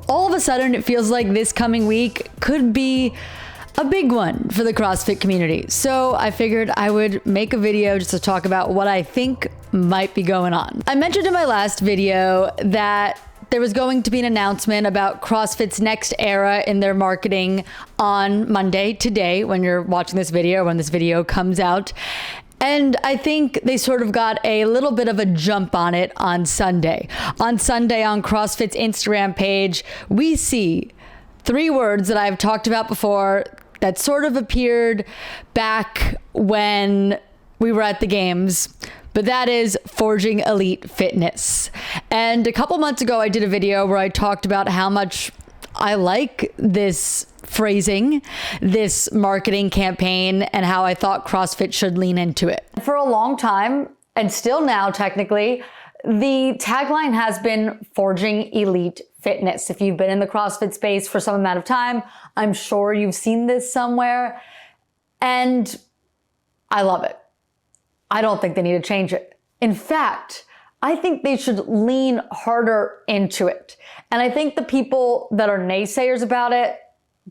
all of a sudden it feels like this coming week could be a big one for the CrossFit community. So I figured I would make a video just to talk about what I think might be going on. I mentioned in my last video that there was going to be an announcement about CrossFit's next era in their marketing on Monday, today, when you're watching this video, when this video comes out. And I think they sort of got a little bit of a jump on it on Sunday. On Sunday, on CrossFit's Instagram page, we see 3 words that I've talked about before that sort of appeared back when we were at the games. But that is Forging Elite Fitness. And a couple months ago, I did a video where I talked about how much I like this phrasing, this marketing campaign, and how I thought CrossFit should lean into it. For a long time, and still now technically, the tagline has been Forging Elite Fitness. If you've been in the CrossFit space for some amount of time, I'm sure you've seen this somewhere. And I love it. I don't think they need to change it. In fact, I think they should lean harder into it. And I think the people that are naysayers about it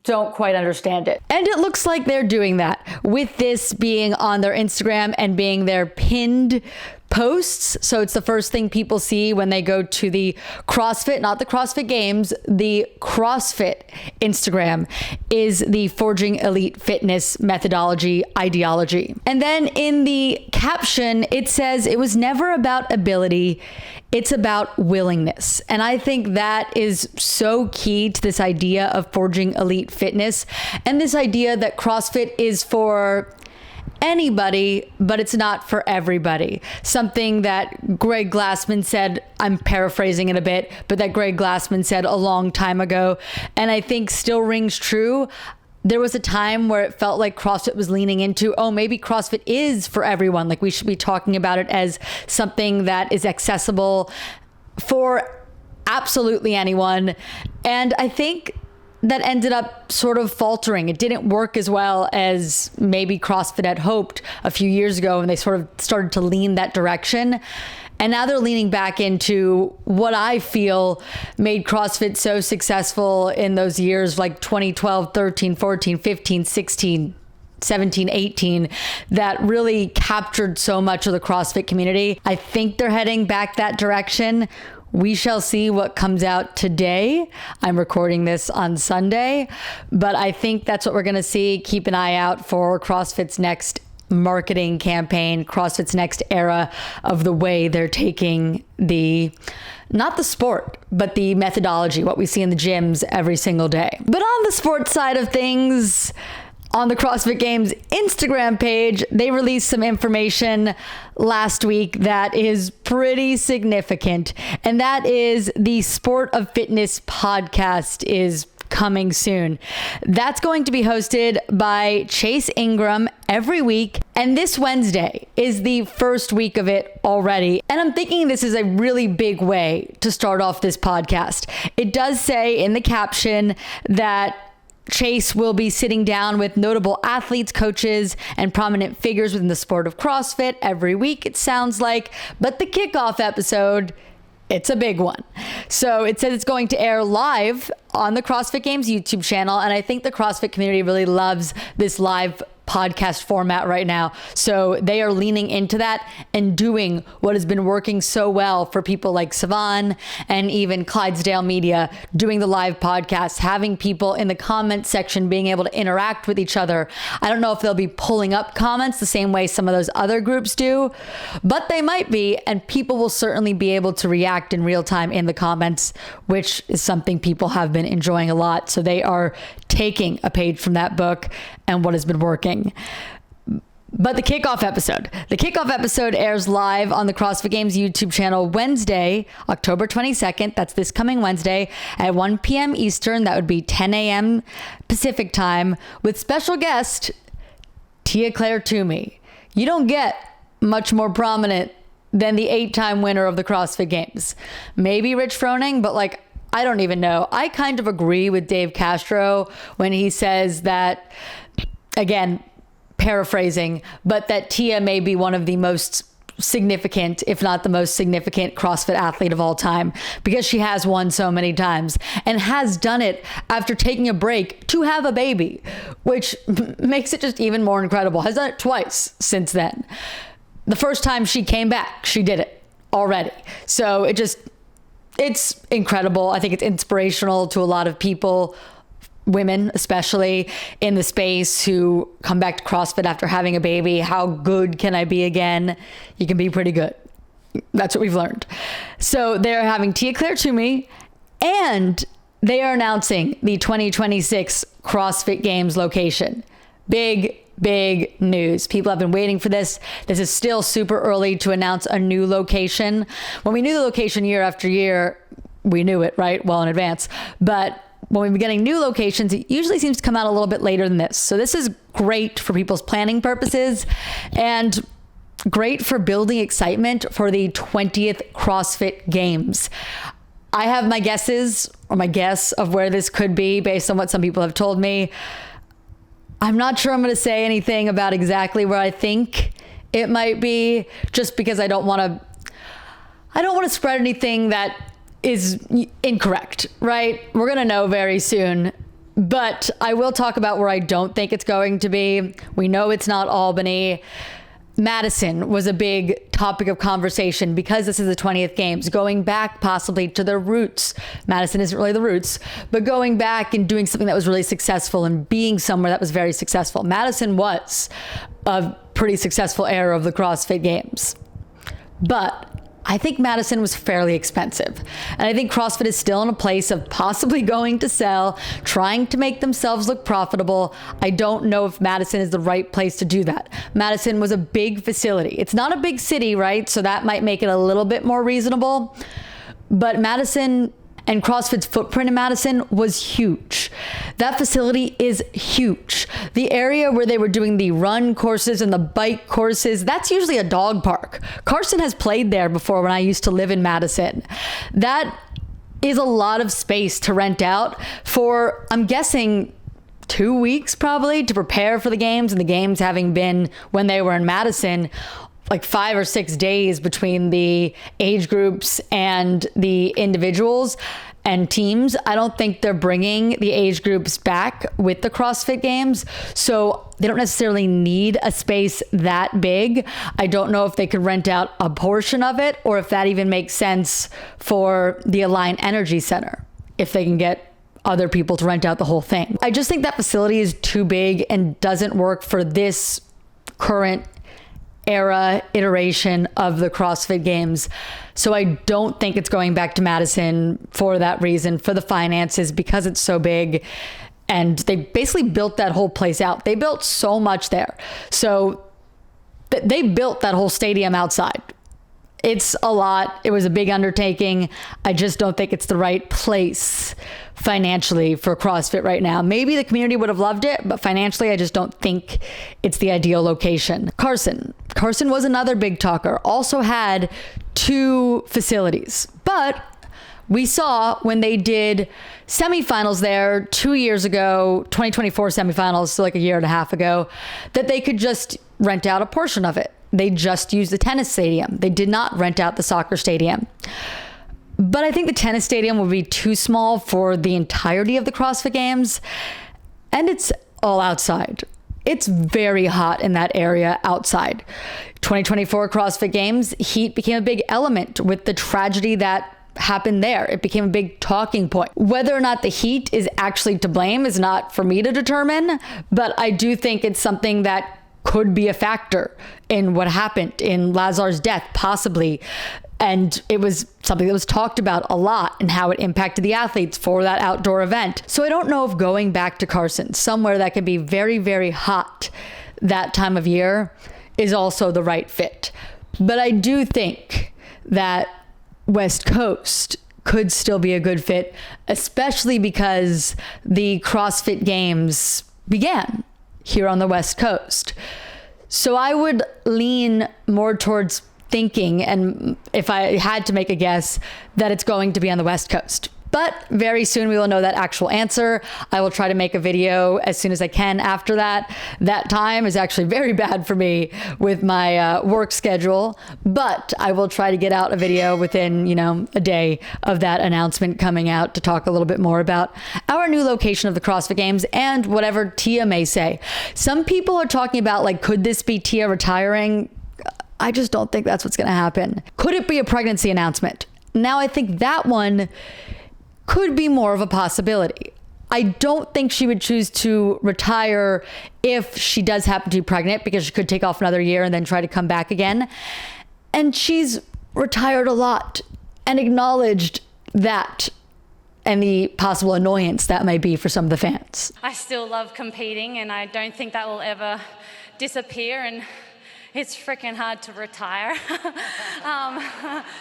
don't quite understand it. And it looks like they're doing that with this being on their Instagram and being their pinned posts. So it's the first thing people see when they go to the CrossFit, not the CrossFit Games, the CrossFit Instagram is the Forging Elite Fitness methodology, ideology. And then in the caption, it says it was never about ability, it's about willingness. And I think that is so key to this idea of Forging Elite Fitness and this idea that CrossFit is for anybody, but it's not for everybody. Something that Greg Glassman said, I'm paraphrasing it a bit, but that Greg Glassman said a long time ago, and I think still rings true. There was a time where it felt like CrossFit was leaning into, oh, maybe CrossFit is for everyone. Like we should be talking about it as something that is accessible for absolutely anyone. And I think that ended up sort of faltering. It didn't work as well as maybe CrossFit had hoped a few years ago, and they sort of started to lean that direction. And now they're leaning back into what I feel made CrossFit so successful in those years like 2012, 13, 14, 15, 16, 17, 18, that really captured so much of the CrossFit community. I think they're heading back that direction. We shall see what comes out today. I'm recording this on Sunday, but I think that's what we're going to see. Keep an eye out for CrossFit's next marketing campaign, CrossFit's next era of the way they're taking not the sport, but the methodology, what we see in the gyms every single day. But on the sports side of things, on the CrossFit Games Instagram page, they released some information last week that is pretty significant. And that is the Sport of Fitness podcast is coming soon. That's going to be hosted by Chase Ingram every week. And this Wednesday is the first week of it already. And I'm thinking this is a really big way to start off this podcast. It does say in the caption that Chase will be sitting down with notable athletes, coaches, and prominent figures within the sport of CrossFit every week, it sounds like. But the kickoff episode, it's a big one. So it says it's going to air live on the CrossFit Games YouTube channel. And I think the CrossFit community really loves this live podcast format right now. So they are leaning into that and doing what has been working so well for people like Savan and even Clydesdale Media, doing the live podcasts, having people in the comment section being able to interact with each other. I don't know if they'll be pulling up comments the same way some of those other groups do, but they might be, and people will certainly be able to react in real time in the comments, which is something people have been enjoying a lot. So they are taking a page from that book and what has been working. But the kickoff episode airs live on the CrossFit Games YouTube channel Wednesday, October 22nd. That's this coming Wednesday at 1 p.m. Eastern. That would be 10 a.m. Pacific time, with special guest Tia Claire Toomey. You don't get much more prominent than the 8-time winner of the CrossFit Games. Maybe Rich Froning, but I don't even know. I kind of agree with Dave Castro when he says that, again, paraphrasing, but that Tia may be one of the most significant, if not the most significant CrossFit athlete of all time, because she has won so many times and has done it after taking a break to have a baby, which makes it just even more incredible. Has done it twice since then. The first time she came back, she did it already. So it's incredible. I think it's inspirational to a lot of people, women especially in the space, who come back to CrossFit after having a baby. How good can I be again? You can be pretty good. That's what we've learned. So they're having Tia Claire Toomey, and they are announcing the 2026 CrossFit Games location. Big news. People have been waiting for this. This is still super early to announce a new location. When we knew the location year after year, we knew it, right? Well in advance. But when we've been getting new locations, it usually seems to come out a little bit later than this. So this is great for people's planning purposes and great for building excitement for the 20th CrossFit Games. I have my guesses, or my guess of where this could be based on what some people have told me. I'm not sure I'm going to say anything about exactly where I think it might be, just because I don't want to spread anything that is incorrect, right? We're going to know very soon, but I will talk about where I don't think it's going to be. We know it's not Albany. Madison was a big topic of conversation because this is the 20th Games, going back possibly to their roots. Madison isn't really the roots, but going back and doing something that was really successful and being somewhere that was very successful. Madison was a pretty successful era of the CrossFit Games, but I think Madison was fairly expensive. And I think CrossFit is still in a place of possibly going to sell, trying to make themselves look profitable. I don't know if Madison is the right place to do that. Madison was a big facility. It's not a big city, right? So that might make it a little bit more reasonable. But Madison and CrossFit's footprint in Madison was huge. That facility is huge. The area where they were doing the run courses and the bike courses, that's usually a dog park. Carson has played there before when I used to live in Madison. That is a lot of space to rent out for, I'm guessing, 2 weeks probably to prepare for the games, and the games having been when they were in Madison, like 5 or 6 days between the age groups and the individuals and teams. I don't think they're bringing the age groups back with the CrossFit Games, so they don't necessarily need a space that big. I don't know if they could rent out a portion of it, or if that even makes sense for the Align Energy Center, if they can get other people to rent out the whole thing. I just think that facility is too big and doesn't work for this current era iteration of the CrossFit Games. So I don't think it's going back to Madison for that reason, for the finances, because it's so big. And they basically built that whole place out. They built so much there. So they built that whole stadium outside. It's a lot. It was a big undertaking. I just don't think it's the right place financially for CrossFit right now. Maybe the community would have loved it, but financially, I just don't think it's the ideal location. Carson was another big talker, also had 2 facilities, but we saw when they did semifinals there 2 years ago, 2024 semifinals, so like a year and a half ago, that they could just rent out a portion of it. They just used the tennis stadium. They did not rent out the soccer stadium. But I think the tennis stadium would be too small for the entirety of the CrossFit Games. And it's all outside. It's very hot in that area outside. 2024 CrossFit Games, heat became a big element with the tragedy that happened there. It became a big talking point. Whether or not the heat is actually to blame is not for me to determine, but I do think it's something that could be a factor in what happened in Lazar's death, possibly. And it was something that was talked about a lot and how it impacted the athletes for that outdoor event. So I don't know if going back to Carson, somewhere that can be very, very hot that time of year, is also the right fit. But I do think that West Coast could still be a good fit, especially because the CrossFit Games began here on the West Coast. So I would lean more towards thinking, and if I had to make a guess, that it's going to be on the West Coast. But very soon we will know that actual answer. I will try to make a video as soon as I can after that. That time is actually very bad for me with my work schedule, but I will try to get out a video within, a day of that announcement coming out to talk a little bit more about our new location of the CrossFit Games and whatever Tia may say. Some people are talking about, like, could this be Tia retiring? I just don't think that's what's going to happen. Could it be a pregnancy announcement? Now, I think that one could be more of a possibility. I don't think she would choose to retire if she does happen to be pregnant, because she could take off another year and then try to come back again. And she's retired a lot and acknowledged that and the possible annoyance that may be for some of the fans. I still love competing, and I don't think that will ever disappear, and it's freaking hard to retire.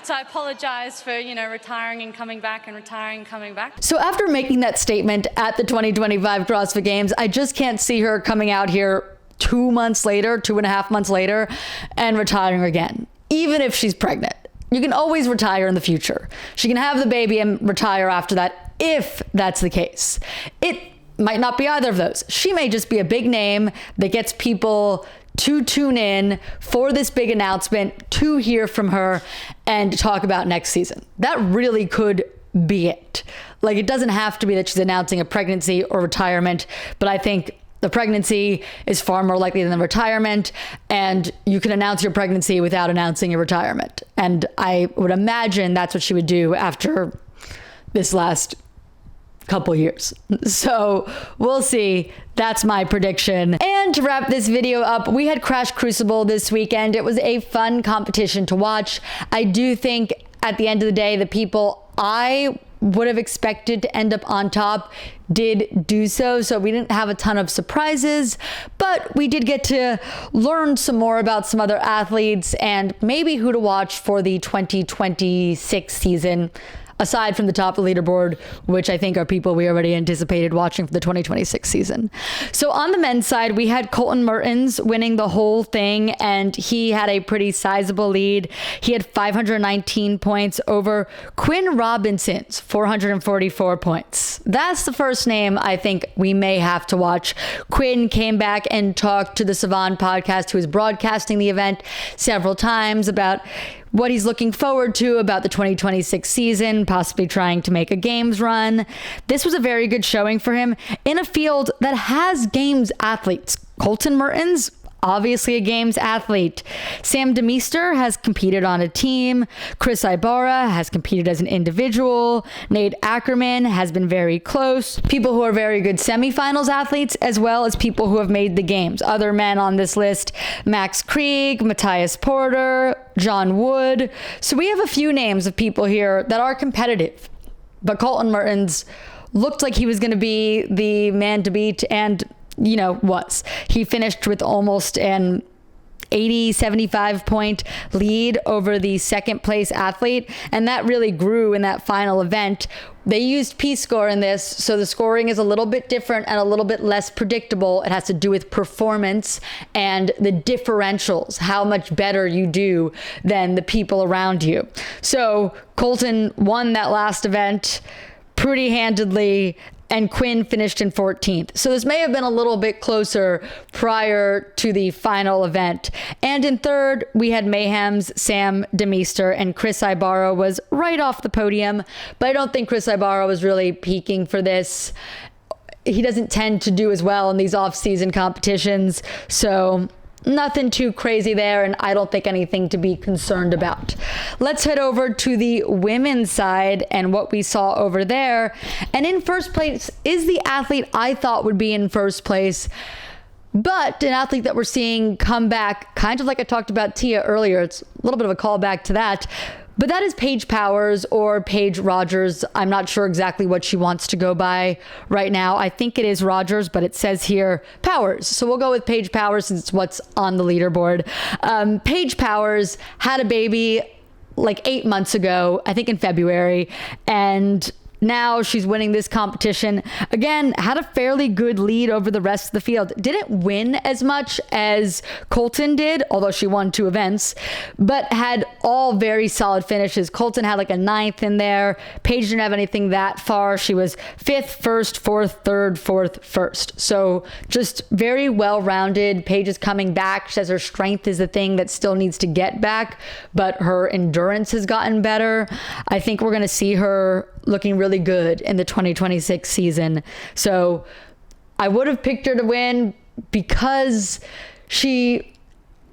So I apologize for, retiring and coming back and retiring and coming back. So after making that statement at the 2025 CrossFit Games, I just can't see her coming out here 2 months later, 2.5 months later, and retiring again, even if she's pregnant. You can always retire in the future. She can have the baby and retire after that, if that's the case. It might not be either of those. She may just be a big name that gets people to tune in for this big announcement, to hear from her and talk about next season. That really could be it. Like, it doesn't have to be that she's announcing a pregnancy or retirement, but I think the pregnancy is far more likely than the retirement, and you can announce your pregnancy without announcing your retirement. And I would imagine that's what she would do after this last couple years. So we'll see. That's my prediction. And to wrap this video up, we had Crash Crucible this weekend. It was a fun competition to watch. I do think at the end of the day, the people I would have expected to end up on top did do so. So we didn't have a ton of surprises, but we did get to learn some more about some other athletes and maybe who to watch for the 2026 season, aside from the top of the leaderboard, which I think are people we already anticipated watching for the 2026 season. So on the men's side, we had Colton Mertens winning the whole thing, and he had a pretty sizable lead. He had 519 points over Quinn Robinson's 444 points. That's the first name I think we may have to watch. Quinn came back and talked to the Savan podcast, who is broadcasting the event, several times about what he's looking forward to about the 2026 season, possibly trying to make a games run. This was a very good showing for him in a field that has games athletes. Colton Mertens, obviously a games athlete. Sam Demeester has competed on a team. Chris Ibarra has competed as an individual. Nate Ackerman has been very close. People who are very good semifinals athletes, as well as people who have made the games. Other men on this list: Max Krieg, Matthias Porter, John Wood. So we have a few names of people here that are competitive. But Colton Mertens looked like he was going to be the man to beat, and was. He finished with almost an 75 point lead over the second place athlete, and that really grew in that final event. They used P-score in this, so the scoring is a little bit different and a little bit less predictable. It has to do with performance and the differentials, how much better you do than the people around you. So Colton won that last event pretty handedly, and Quinn finished in 14th. So this may have been a little bit closer prior to the final event. And in third, we had Mayhem's Sam Demeester, and Chris Ibarra was right off the podium, but I don't think Chris Ibarra was really peaking for this. He doesn't tend to do as well in these off-season competitions, so nothing too crazy there, and I don't think anything to be concerned about. Let's head over to the women's side and what we saw over there. And in first place is the athlete I thought would be in first place, but an athlete that we're seeing come back, kind of like I talked about Tia earlier. It's a little bit of a callback to that. But that is Paige Powers, or Paige Rogers. I'm not sure exactly what she wants to go by right now. I think it is Rogers, but it says here Powers. So we'll go with Paige Powers since it's what's on the leaderboard. Paige Powers had a baby like 8 months ago, I think in February, and Now she's winning this competition. Again, had a fairly good lead over the rest of the field. Didn't win as much as Colton did, although she won 2 events, but had all very solid finishes. Colton had like a 9th in there. Paige didn't have anything that far. She was 5th, 1st, 4th, 3rd, 4th, 1st. So just very well-rounded. Paige is coming back. She says her strength is the thing that still needs to get back, but her endurance has gotten better. I think we're going to see her looking really good in the 2026 season. So I would have picked her to win because she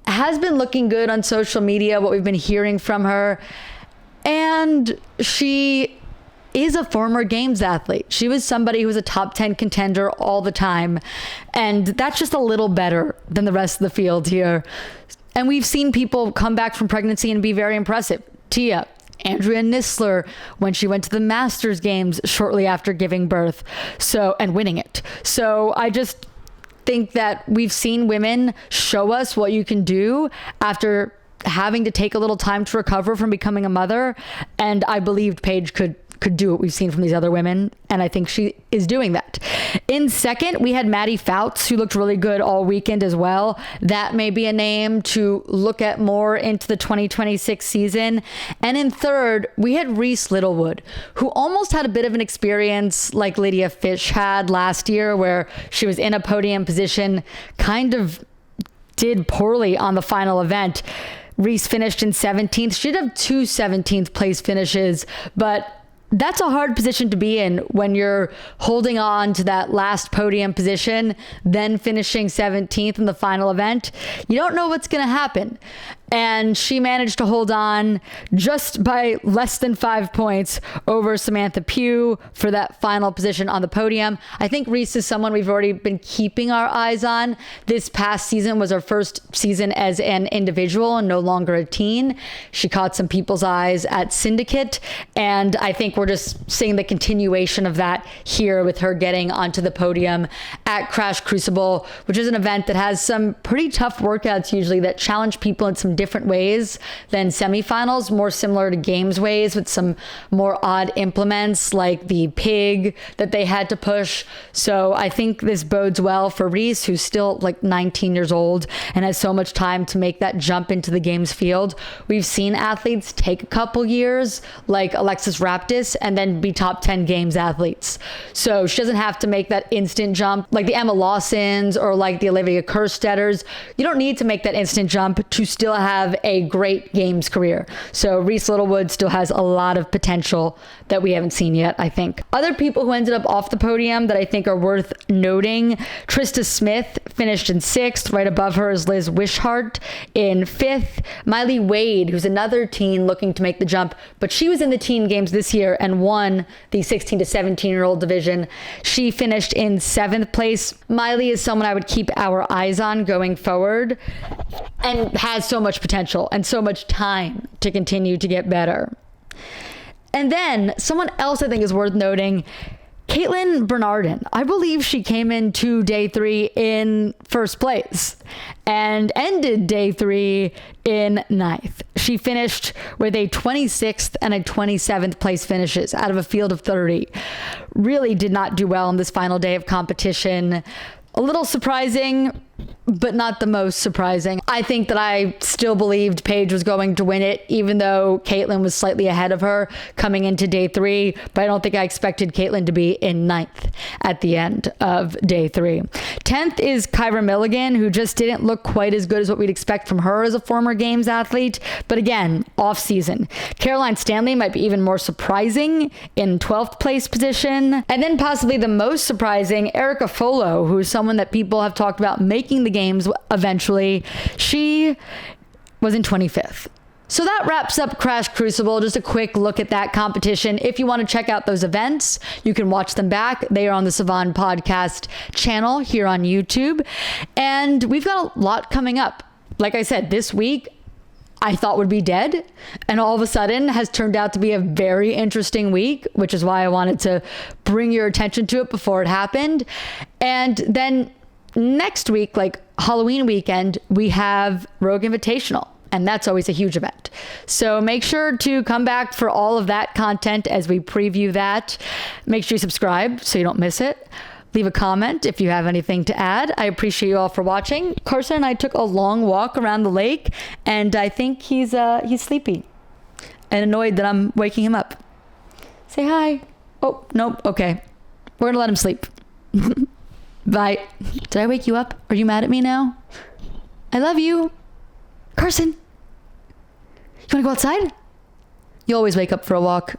has been looking good on social media, what we've been hearing from her. And she is a former games athlete. She was somebody who was a top 10 contender all the time. And that's just a little better than the rest of the field here. And we've seen people come back from pregnancy and be very impressive. Tia, Andrea Nisler, when she went to the Masters Games shortly after giving birth, and winning it. So I just think that we've seen women show us what you can do after having to take a little time to recover from becoming a mother. And I believed Paige could do what we've seen from these other women, and I think she is doing that. In second, we had Maddie Fouts, who looked really good all weekend as well. That may be a name to look at more into the 2026 season. And in third, we had Reese Littlewood, who almost had a bit of an experience like Lydia Fish had last year, where she was in a podium position, kind of did poorly on the final event. Reese finished in 17th. She'd have 2 17th place finishes, but that's a hard position to be in when you're holding on to that last podium position, then finishing 17th in the final event. You don't know what's going to happen. And she managed to hold on just by less than 5 points over Samantha Pugh for that final position on the podium. I think Reese is someone we've already been keeping our eyes on. This past season was her first season as an individual and no longer a teen. She caught some people's eyes at Syndicate, and I think we're just seeing the continuation of that here with her getting onto the podium at Crucible, which is an event that has some pretty tough workouts usually that challenge people in some different ways than semifinals, more similar to games ways with some more odd implements like the pig that they had to push. So I think this bodes well for Reese, who's still like 19 years old and has so much time to make that jump into the games field. We've seen athletes take a couple years like Alexis Raptis and then be top 10 games athletes. So she doesn't have to make that instant jump like the Emma Lawsons or like the Olivia Kerstetters. You don't need to make that instant jump to still have a great games career. So Reese Littlewood still has a lot of potential that we haven't seen yet, I think. Other people who ended up off the podium that I think are worth noting: Trista Smith finished in 6th. Right above her is Liz Wishart in 5th. Miley Wade, who's another teen looking to make the jump, but she was in the teen games this year and won the 16 to 17-year-old division. She finished in 7th place. Miley is someone I would keep our eyes on going forward and has so much potential and so much time to continue to get better. And then someone else I think is worth noting, Caitlin Bernardin. I believe she came into day 3 in 1st place and ended day 3 in 9th. She finished with a 26th and a 27th place finishes out of a field of 30. Really did not do well on this final day of competition. A little surprising, but not the most surprising. I think that I still believed Paige was going to win it, even though Caitlin was slightly ahead of her coming into day 3, but I don't think I expected Caitlin to be in 9th at the end of day 3. 10th is Kyra Milligan, who just didn't look quite as good as what we'd expect from her as a former games athlete, but again, off season. Caroline Stanley might be even more surprising in 12th place position. And then possibly the most surprising, Erica Folo, who is someone that people have talked about making the games eventually. She was in 25th. So that wraps up Crucible. Just a quick look at that competition. If you want to check out those events, you can watch them back. They are on the Savan Podcast channel here on YouTube. And we've got a lot coming up. Like I said, this week I thought would be dead, and all of a sudden has turned out to be a very interesting week, which is why I wanted to bring your attention to it before it happened. And then next week, like Halloween weekend, we have Rogue Invitational. and that's always a huge event. So make sure to come back for all of that content as we preview that. Make sure you subscribe so you don't miss it. Leave a comment if you have anything to add. I appreciate you all for watching. Carson and I took a long walk around the lake, and I think he's sleepy and annoyed that I'm waking him up. Say hi. Oh, nope. Okay. We're gonna let him sleep. Bye. Did I wake you up? Are you mad at me now? I love you. Carson, you wanna go outside? You always wake up for a walk.